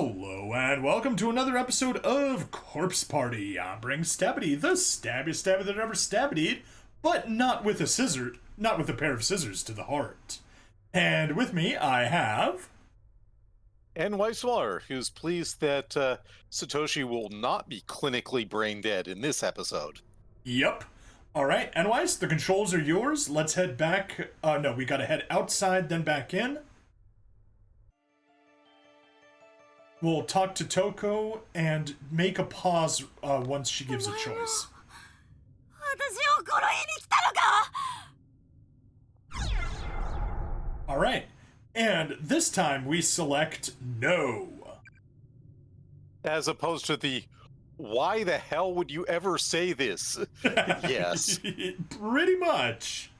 Hello and welcome to another episode of Corpse Party. I'm Bring Stabbity, the stabbiest stabby that ever stabbityed, but not with a pair of scissors to the heart. And with me I have... Nweismuller, who's pleased that Satoshi will not be clinically brain dead in this episode. Yep. Alright, Nwise, the controls are yours. Let's head back. No, we gotta head outside, then back in. We'll talk to Toko and make a pause once she gives a choice. Alright, and this time we select no. As opposed to the, why the hell would you ever say this? Yes. Pretty much.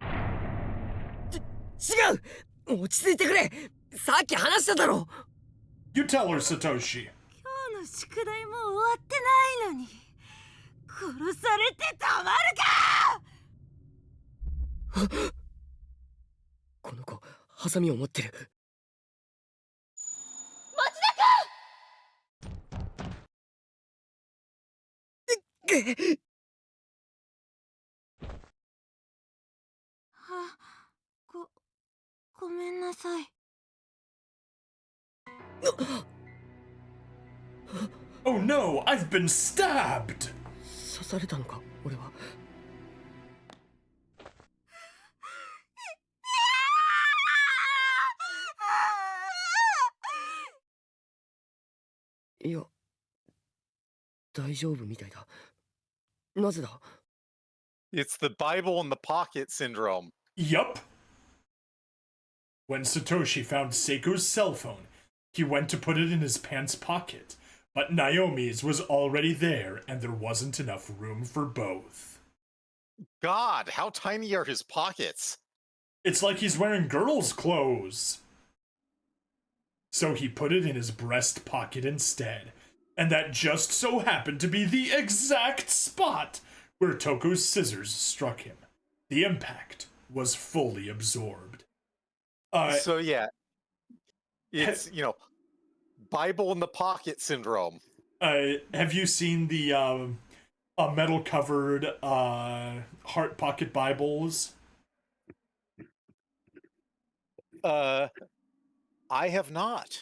違う落ち着いてくれさっき話しただろ You tell her, Satoshi. 今日の宿題も終わってないのに殺されてたまるかこの子ハサミを持ってる町田君ごめんなさい Oh no, I've been stabbed! 刺されたのか俺は。いや、大丈夫みたいだ。なぜだ It's the Bible in the pocket syndrome. Yup. When Satoshi found Seiko's cell phone, he went to put it in his pants pocket, but Naomi's was already there and there wasn't enough room for both. God, how tiny are his pockets? It's like he's wearing girls' clothes. So he put it in his breast pocket instead, and that just so happened to be the exact spot where Toko's scissors struck him. The impact was fully absorbed. So yeah, it's, Bible in the pocket syndrome. Have you seen the metal-covered heart pocket Bibles? I have not.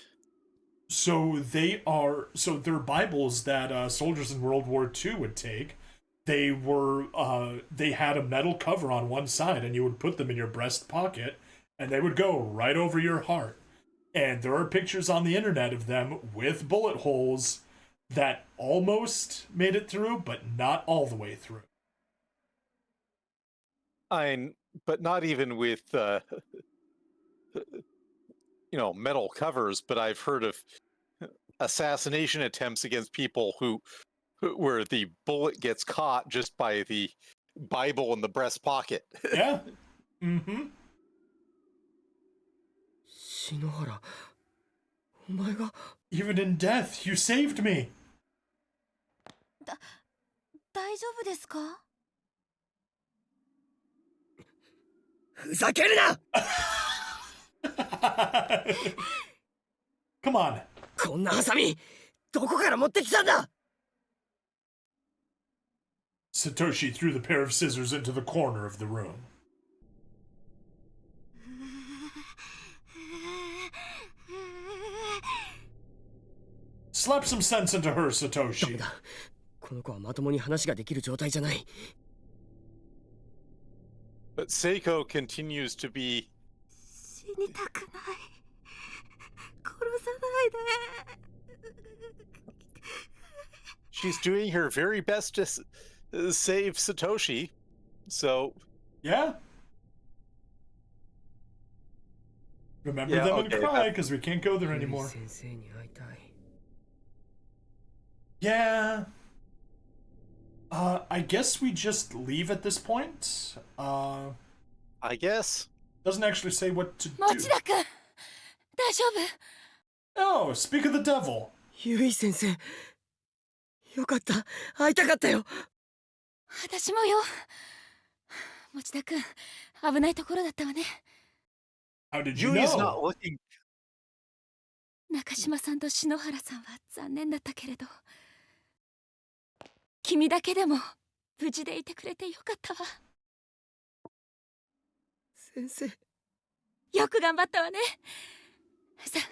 So they're Bibles that soldiers in World War II would take. They had a metal cover on one side, and you would put them in your breast pocket, and they would go right over your heart. And there are pictures on the internet of them with bullet holes that almost made it through, but not all the way through. But not even with, metal covers, but I've heard of assassination attempts against people where the bullet gets caught just by the Bible in the breast pocket. Yeah. Mm-hmm. 篠原お前が Even in death, you saved me. 大丈夫ですかふざけるな Come on. こんなハサミどこから持ってきたんだ Satoshi threw the pair of scissors into the corner of the room. Slap some sense into her, ダメ Satoshi. だこの子はまともに話ができる状態じゃない But Seiko continues to be 死にたくない殺さないで she's doing her very best to save Satoshi. So Yeah? Remember Yeah, them and okay, cry, because we can't go there ルイ anymore. 先生に会いたい Yeah. I guess we just leave at this point. I guess. Doesn't actually say what to 町 do. 田君大丈夫 Oh, speak of the devil. ゆい先生よかった会いたかったよ私もよ町田君危ないところだったわね How did you Yui's know? not looking 中島さんと篠原さんは残念だったけれど、君だけでも無事でいてくれてよかったわ。先生。よく頑張ったわね。さあ、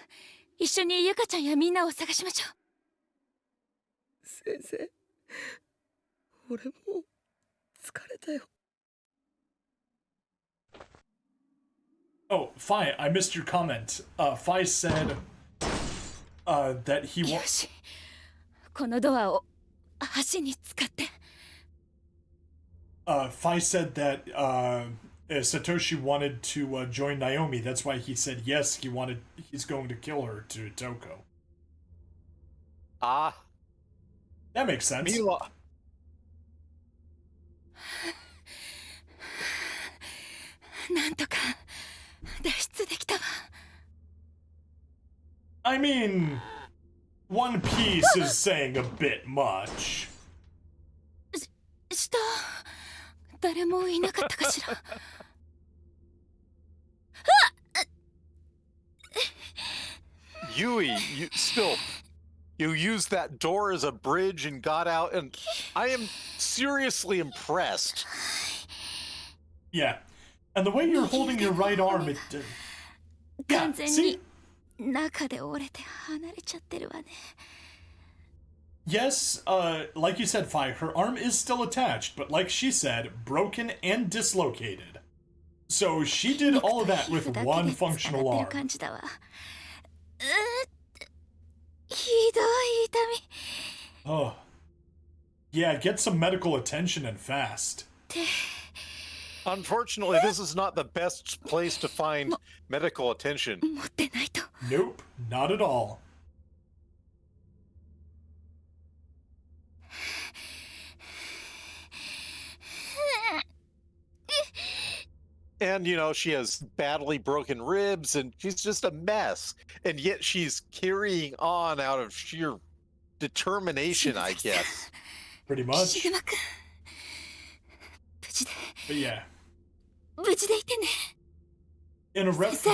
一緒にゆかちゃんやみんなを探しましょう。先生。俺もう疲れたよ。Oh, Fi, I missed your comment. Fi said that he よし、このドアを橋に使って。Fi said that Satoshi wanted to join Naomi. That's why he said yes. He's going to kill her to Toko. Ah. That makes sense. Meanwhile, なんとか脱出できたわ。I mean, One Piece is saying a bit much. 下、誰もいなかったかしら。Yui, you used that door as a bridge and got out, and I am seriously impressed. Yeah. And the way you're holding your right arm, it... Yeah, 完全 see? に中で折れて離れちゃってるわね。Yes, like you said, Fi, her arm is still attached, but like she said, broken and dislocated. So she did all of that with one functional arm. ひどい痛み。 Oh. Yeah, get some medical attention and fast. Unfortunately, this is not the best place to find medical attention. 持ってないと。 Nope, not at all. And, you know, she has badly broken ribs, and she's just a mess. And yet she's carrying on out of sheer determination, I guess. Pretty much. シグマくん、無事で、 But yeah. 無事でいてね。 In a 先生、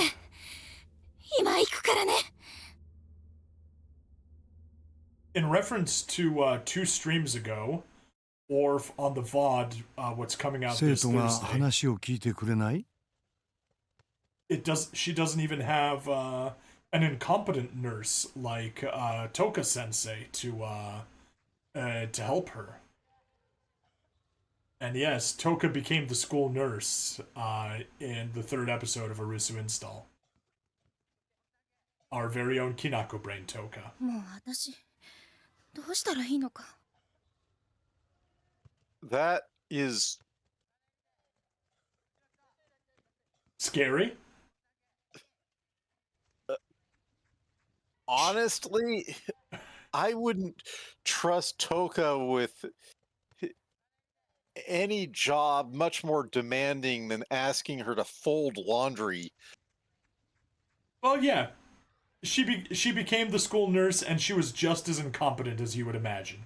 今行くからね。 in reference to 2 streams ago, or on the VOD, what's coming out this 生徒が Thursday, 話を聞いてくれない？ she doesn't even have an incompetent nurse like Toka Sensei to help her. And yes, Toka became the school nurse in the 3rd episode of Arusu Install. Our very own Kinako Brain Toka. もう私、どうしたらいいのか。 That is Scary? honestly, I wouldn't trust Toka with any job much more demanding than asking her to fold laundry. Well, yeah. She became the school nurse, and she was just as incompetent as you would imagine.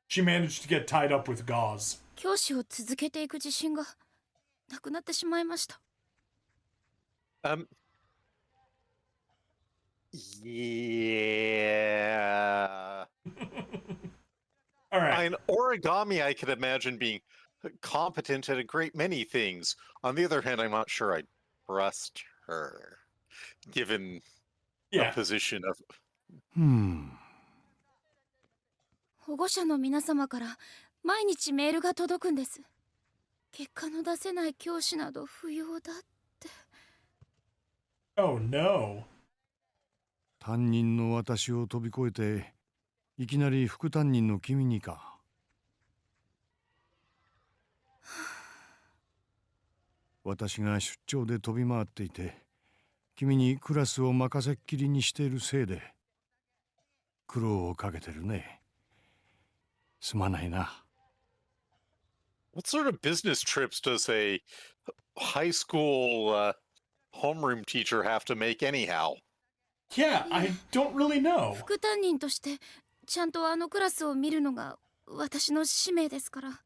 She managed to get tied up with gauze. 教師を続けていく自信がなくなってしまいました。 Yeah. All right. In origami, I could imagine being competent at a great many things. On the other hand, I'm not sure I'd trust her, given Yeah. a position of. 保護者の皆様から毎日メールが届くんです。結果の出せない教師など不要だって。 Oh no. 担任の私を飛び越えていきなり副担任の君にか。私が出張で飛び回っていて君にクラスを任せっきりにしているせいで苦労をかけてるね。すまないな。 What sort of business trips does a high school homeroom teacher have to make anyhow? Yeah, I don't really know. 副担任としてちゃんとあのクラスを見るのが私の使命ですから。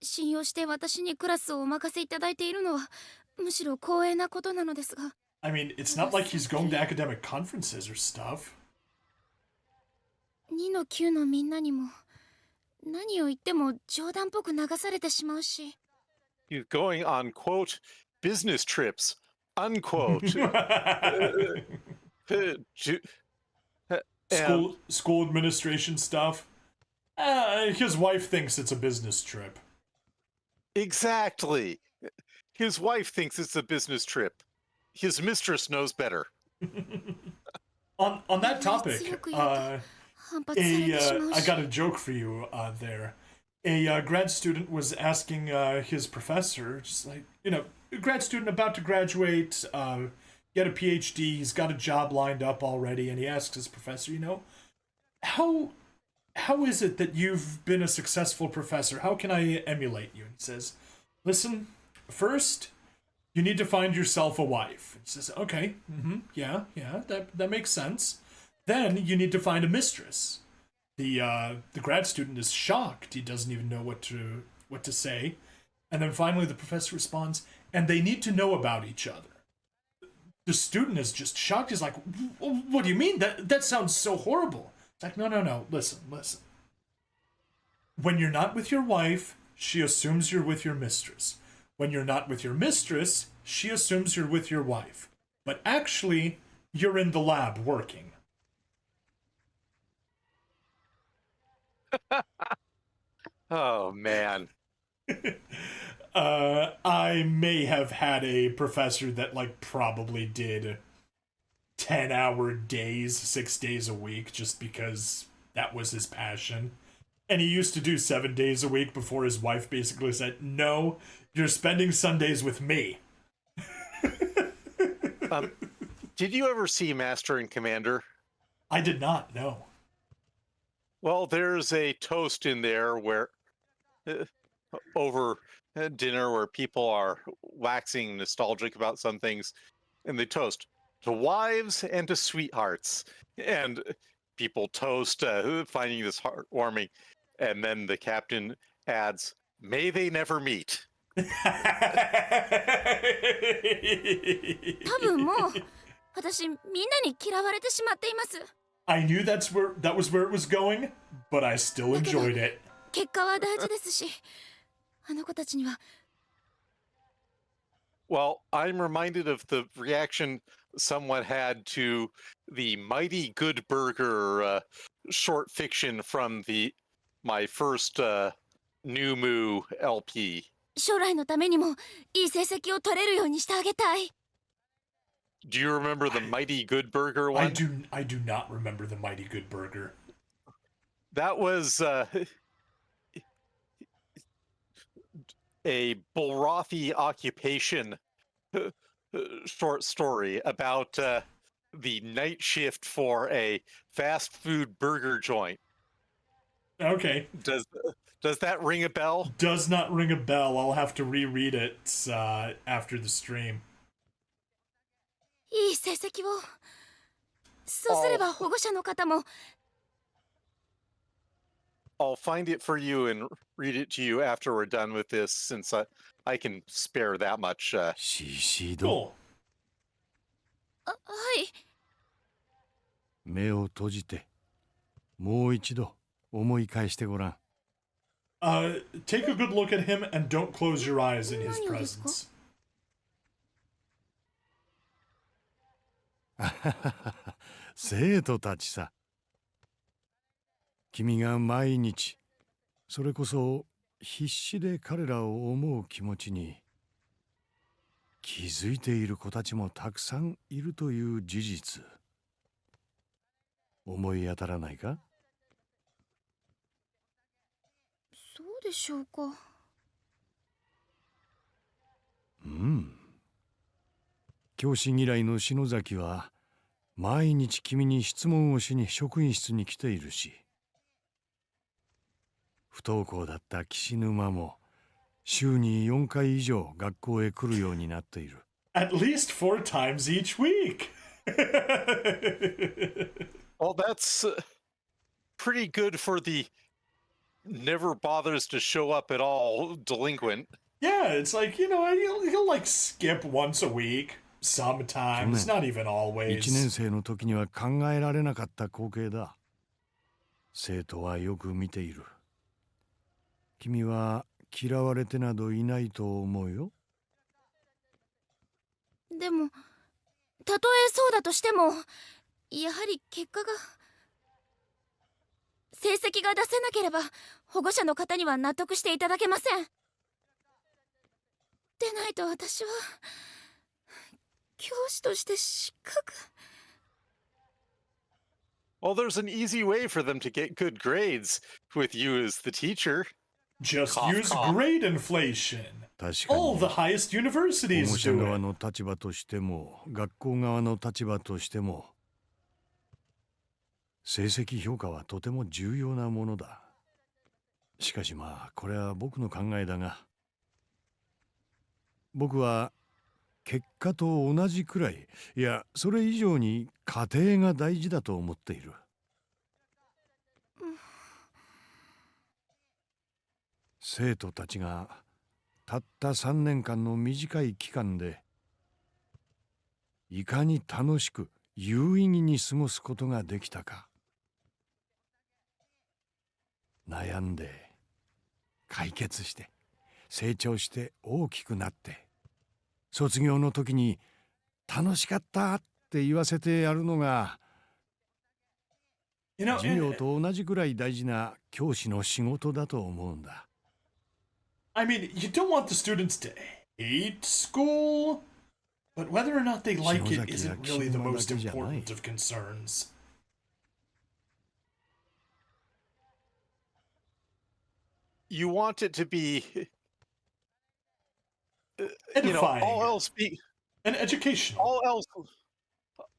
信用して私にクラスをお任せいただいているのはむしろ光栄なことなのですが。I mean, it's not like he's going to academic conferences or stuff. 2の9のみんなにも何を言っても冗談っぽく流されてしまうし。 He's going on, quote, business trips, unquote. School administration stuff. His wife thinks it's a business trip. Exactly. His wife thinks it's a business trip. His mistress knows better. On that topic, 強く言うと反発されてしまう I し。 got a joke for you there. A grad student was asking his professor, just like, you know, a grad student about to graduate, get a PhD, he's got a job lined up already, and he asks his professor, you know, how is it that you've been a successful professor? How can I emulate you? And he says, listen, first, you need to find yourself a wife. He says, okay, yeah, that makes sense. Then you need to find a mistress. The grad student is shocked. He doesn't even know what to say. And then finally the professor responds, and they need to know about each other. The student is just shocked. He's like, what do you mean? That sounds so horrible. It's like, no, listen. When you're not with your wife, she assumes you're with your mistress. When you're not with your mistress, she assumes you're with your wife. But actually, you're in the lab working. Oh, man. I may have had a professor that, like, probably did 10-hour days, 6 days a week, just because that was his passion. And he used to do 7 days a week before his wife basically said, no, you're spending Sundays with me. Did you ever see Master and Commander? I did not, no. Well, there's a toast in there where over dinner where people are waxing nostalgic about some things, and they toast to wives and to sweethearts, and people toast finding this heartwarming, and then the captain adds, may they never meet. 多分もう私みんなに嫌われてしまっています。 I knew that was where it was going, but I still enjoyed it. 結果は大事ですし、あの子たちには。 Well, I'm reminded of the reaction someone had to the Mighty Good Burger short fiction from my first New Moo LP. 将来のためにもいい成績を取れるようにしてあげたい。 Do you remember the Mighty Good Burger one? I do not remember the Mighty Good Burger. That was a Bulrothi occupation short story about the night shift for a fast food burger joint. Okay. Does that ring a bell? Does not ring a bell. I'll have to reread it after the stream. いい成績を。そうすれば保護者の方も。 I'll find it for you and read it to you after we're done with this, since I can spare that much. シード、 はい。目を閉じてもう一度思い返してごらん。Take a good look at him and don't close your eyes in his presence. 生徒たちさ。君が毎日それこそ必死で彼らを思う気持ちに気づいている子たちもたくさんいるという事実、思い当たらないか？そうでしょうか。うん。教師嫌いの篠崎は毎日君に質問をしに職員室に来ているし、不登校だった岸沼も週に4回以上学校へ来るようになっている。At least 4 times each week. Well, that's pretty good for the never bothers to show up at all delinquent. Yeah, it's like, you know, he'll like skip once a week, sometimes, not even 1 always. 年生の時には考えられなかった光景だ。生徒はよく見ている。君は嫌われてなどいないと思うよ。でもたとえそうだとしてもやはり結果が成績が出せなければ保護者の方には納得していただけません。でないと私は教師として失格。Well, there's an easy way for them to get good grades with you as the teacher. Just Cough, use cough. grade inflation. 確か All に the highest 保 universities 護者 do 側 it. の立場としても学校側の立場としても成績評価はとても重要なものだ。しかしまあこれは僕の考えだが、僕は結果と同じくらい、いやそれ以上に過程が大事だと思っている。生徒たちがたった3年間の短い期間でいかに楽しく有意義に過ごすことができたか。悩んで解決して成長して大きくなって卒業の時に楽しかったって言わせてやるのが You know, 授業と同じくらい大事な教師の仕事だと思うんだ。I mean, you don't want the students to hate school, but whether or not they like it isn't really the most important of concerns. You want it to be, Edifying. all else be And educational.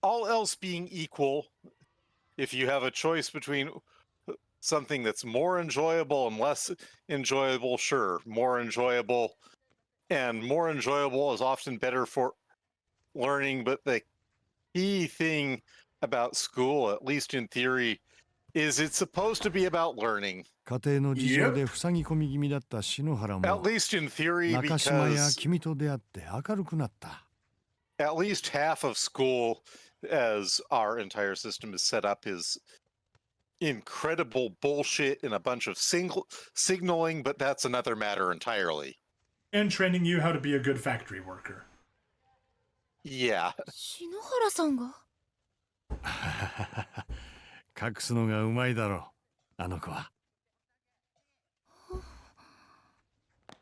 all else being equal. If you have a choice between something that's more enjoyable and less enjoyable, sure, more enjoyable, and more enjoyable is often better for learning. But the key thing about school, at least in theory, is it's supposed to be about learning. 家庭の事情で塞ぎ込み気味だった篠原 At も least in theory, 中島や because 君と出会って明るくなった。 at least half of school, as our entire system is set up, is incredible bullshit and a bunch of signaling, but that's another matter entirely. And training you how to be a good factory worker. Yeah. 篠原さんが隠すのがうまいだろう、あの子は。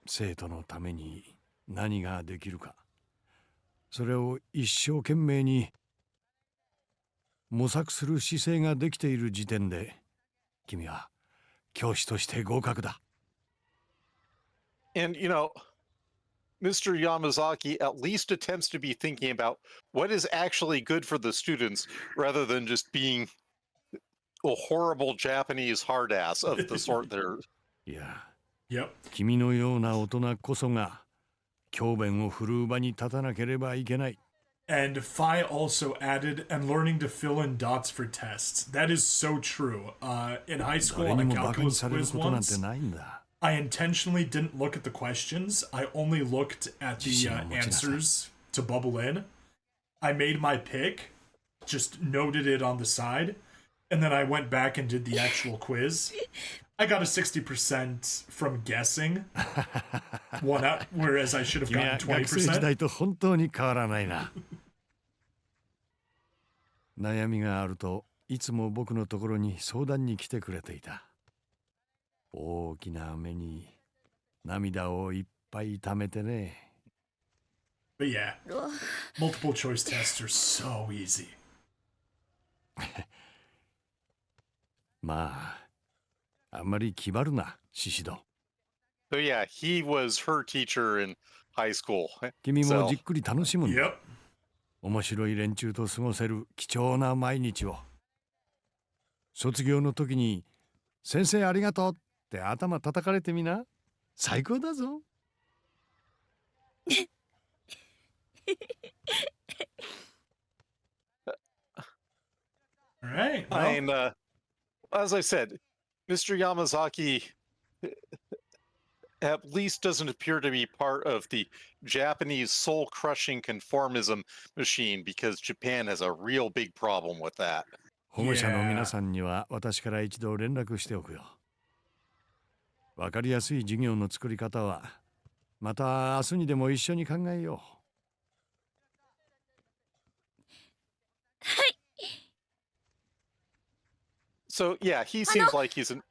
生徒のために何ができるか、それを一生懸命に模索する姿勢ができている時点で、君は教師として合格だ。And, Mr. Yamazaki at least attempts to be thinking about what is actually good for the students rather than just being a horrible Japanese hard ass of the sort they're. いや、Yep. 君のような大人こそが教鞭を振るう場に立たなければいけない。And Phi also added, and learning to fill in dots for tests. That is so true. In high school 誰 on に a もバカに calculus される quiz ことなんて once, ないんだ。 I intentionally didn't look at the questions. I only looked at the answers to bubble in. I made my pick, just noted it on the side, and then I went back and did the actual quiz. I got a 60% from guessing, one out, whereas I should have 君は gotten 学生時 20%. 代と本当に変わらないな。悩みがあるといつも僕のところに相談に来てくれていた。大きな目に涙をいっぱい溜めてね。But yeah, multiple choice tests are so easy. まあ、あんまり気張るな、シシド。 So yeah, he was her teacher in high school. 君も So じっくり楽しむんだ。 Yep. 面白い連中と過ごせる貴重な毎日を。卒業の時に「先生ありがとう」って頭叩かれてみな。最高だぞ。All right. Well, And as I said, Mr. Yamazaki at least doesn't appear to be part of the Japanese soul-crushing conformism machine, because Japan has a real big problem with that. 保護者の皆さんには私から一度連絡しておくよ。わかりやすい授業の作り方はまた明日にでも一緒に考えよう。はい。 So yeah, he seems like he's an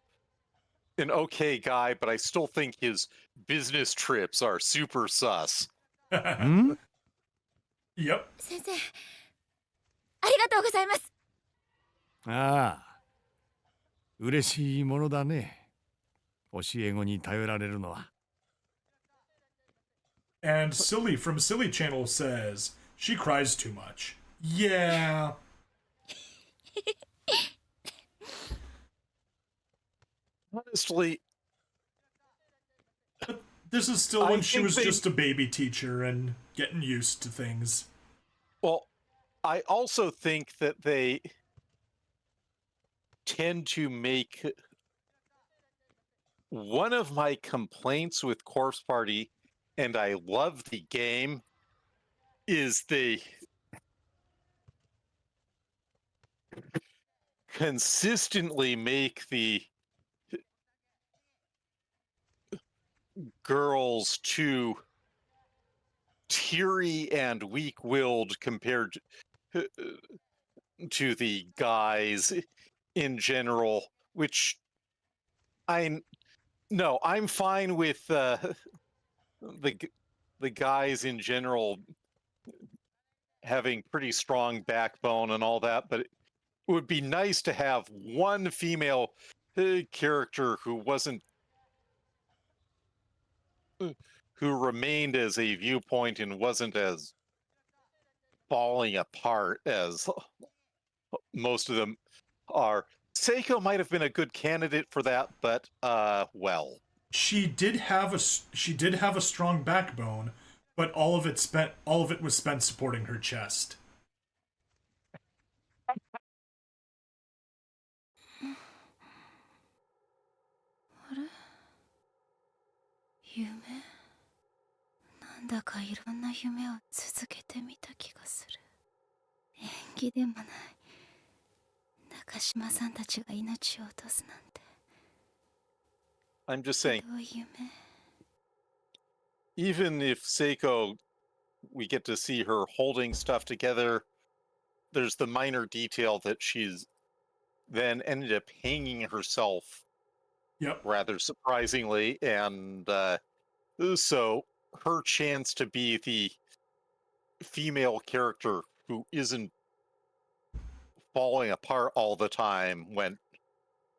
okay guy, but I still think his business trips are super sus. ん Yep. 先生、ありがとうございます。ああ、嬉しいものだね。教え子に頼られるのは。And Silly from Silly Channel says, she cries too much. Yeah. Honestly, This is still I when she think was they- just a baby teacher and getting used to things. well, I also think that they tend to make one of my complaints with Corpse Party, and I love the game, is they consistently make the girls too teary and weak-willed compared to the guys in general, which I'm fine with the guys in general having pretty strong backbone and all that, but it would be nice to have one female character who remained as a viewpoint and wasn't as falling apart as most of them are. Seiko might have been a good candidate for that, but well. She did have a strong backbone, but all of it was spent supporting her chest. あれ、夢、なんだかいろんな夢を続けてみた気がする。縁起でもない。中島さんたちが命を落とすなんて。 I'm just saying, ひどい夢。 even if Seiko, we get to see her holding stuff together, there's the minor detail that she's then ended up hanging herself. Yep. Rather surprisingly, and so her chance to be the female character who isn't falling apart all the time went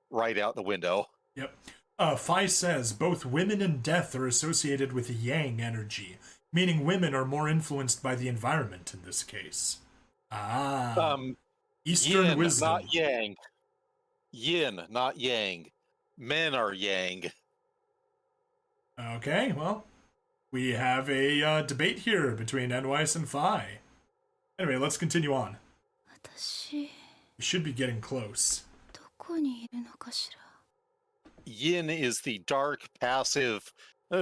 right out the window. Yep. Phi says both women and death are associated with yang energy, meaning women are more influenced by the environment in this case. Ah. Eastern Yin, wisdom. not yang. Yin, not yang. Men are yang. Okay, well, we have a debate here between Nweis and Phi. Anyway, let's continue on. 私、 We should be getting close. どこにいるのかしら。 Yin is the dark, passive,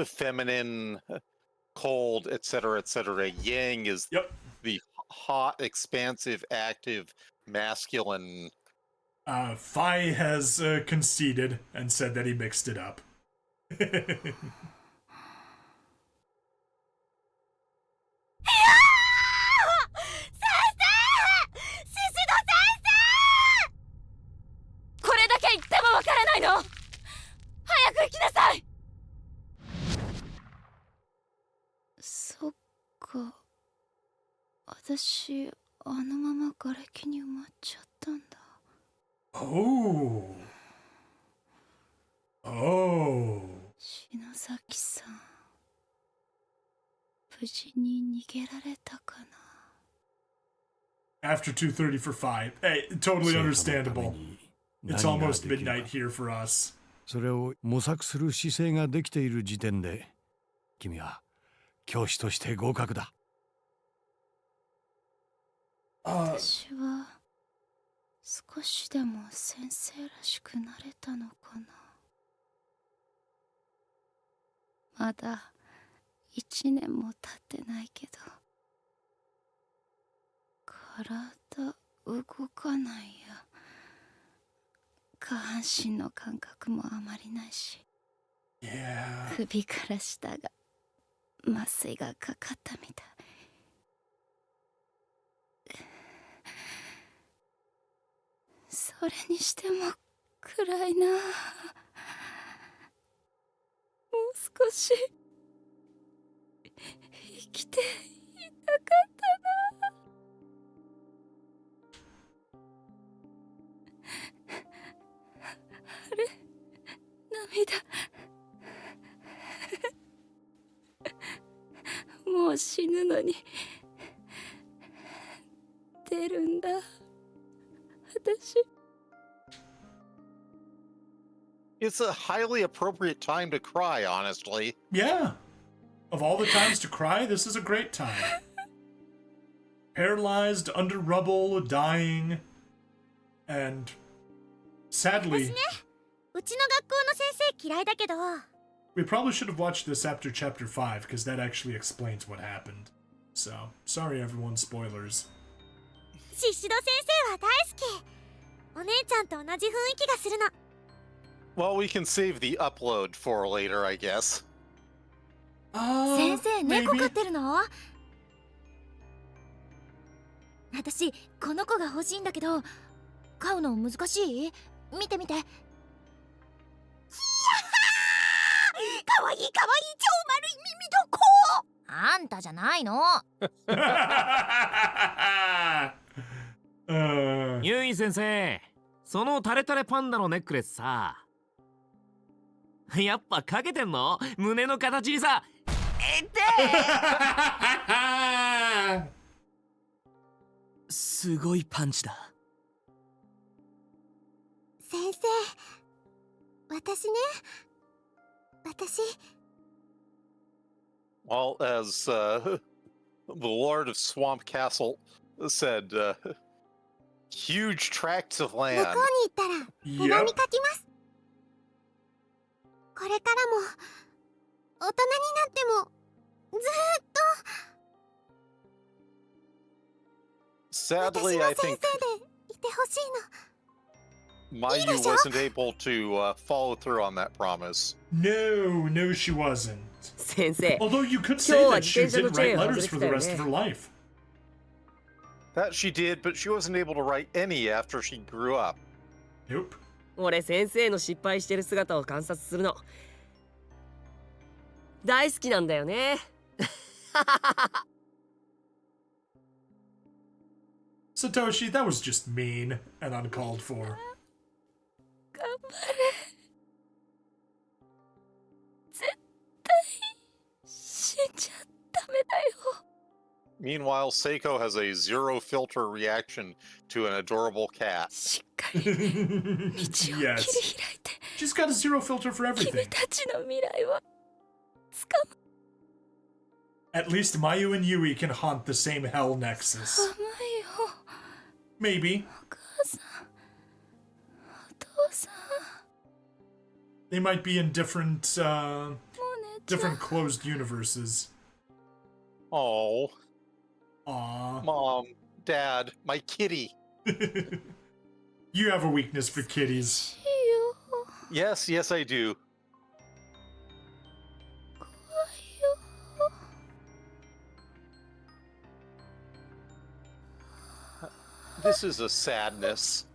feminine, cold, etc., etc. Yang is Yep. the hot, expansive, active, masculine. Phi has conceded and said that he mixed it up. これだけ言ってもわからないの。早く行きなさい。そっか。私、あのまま瓦礫に埋まっちゃったんだ。 Oh. Oh. 篠崎さん、無事に逃げられたかな。 After 2:30 for Phi. Hey, totally understandable. It's almost midnight here for us. それを模索する姿勢ができている時点で君は教師として合格だ。私は少しでも先生らしくなれたのかな。まだ1年も経ってないけど、体動かないや。下半身の感覚もあまりないし、 Yeah. 首から下が麻酔がかかったみたい。それにしても暗いな。もう少し生きていたかったな。あれ、涙。もう死ぬのに出るんだ、私。 It's a highly appropriate time to cry, honestly. Yeah. Of all the times to cry, this is a great time. Paralyzed, under rubble, dying, and sadly, うちの学校の先生嫌いだけど、 we probably should have watched this after chapter 5 because that actually explains what happened. So, sorry everyone, spoilers. シシド先生は大好き。お姉ちゃんと同じ雰囲気がするの。 Well, we can save the upload for later, I guess. 先生、猫 maybe. 飼ってるの？私、この子が欲しいんだけど、飼うの難しい？見て見て。いやー！かわいいかわいい、超丸い耳の子！あんたじゃないの。ゆい先生、そのタレタレパンダのネックレスさ、やっぱかけてんの？胸の形にさ。すごいパンチだ。先生、私ね、私。 Well, as the Lord of Swamp Castle said, huge tracts of 向こう land. に行ったら手紙書 Yep. きます。これからも大人になってもずーっと Sadly, 私 I の先 think 生でいてほしいの。 Mayu wasn't able to follow through on that promise. No, no, she wasn't. 先生、 Although you could say Kyo that she wa didn't write zitensho letters for the rest of her life. That she did, but she wasn't able to write any after she grew up. Nope. 俺先生の失敗してる姿を観察するの大好きなんだよね。Satoshi, that was just mean and uncalled for. 頑張れ。絶対死んじゃダメだよ。 Meanwhile, Seiko has a zero filter reaction to an adorable cat. しっかり道を切り開い Yes. て、 She's got a zero filter for 君 everything. たちの未来をつかむ。 At least Mayu and Yui can haunt the same hell nexus. 甘いよ。 Maybe. お母さん、お父さん、 They might be in different, モネちゃん。 different closed universes. Oh, Aww. Mom, Dad, my kitty. You have a weakness for kitties. しよ。 Yes, yes, I do. 怖いよ。 This is a sadness.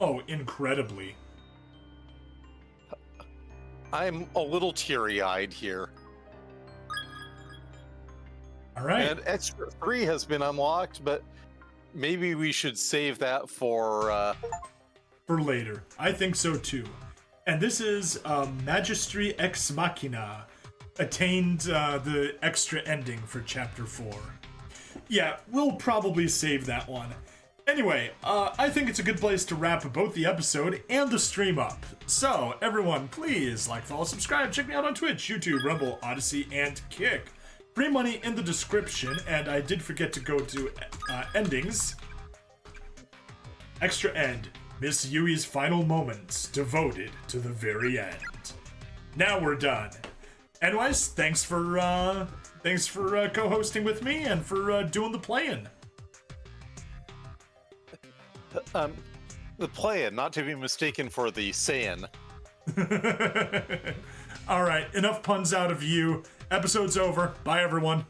Oh, incredibly. I'm a little teary-eyed here. All right. And Extra 3 has been unlocked, but maybe we should save that for... For later. I think so too. And this is Magistry Ex Machina. Attained the extra ending for Chapter 4. Yeah, we'll probably save that one. Anyway, I think it's a good place to wrap both the episode and the stream up. So, everyone, please like, follow, subscribe, check me out on Twitch, YouTube, Rumble, Odyssey, and Kick. Free money in the description, and I did forget to go to endings. Extra end. Miss Yui's final moments, devoted to the very end. Now we're done. Anyways, thanks for co-hosting with me and for doing the playing. The play-in, not to be mistaken for the Saiyan. All right, enough puns out of you. Episode's over. Bye, everyone.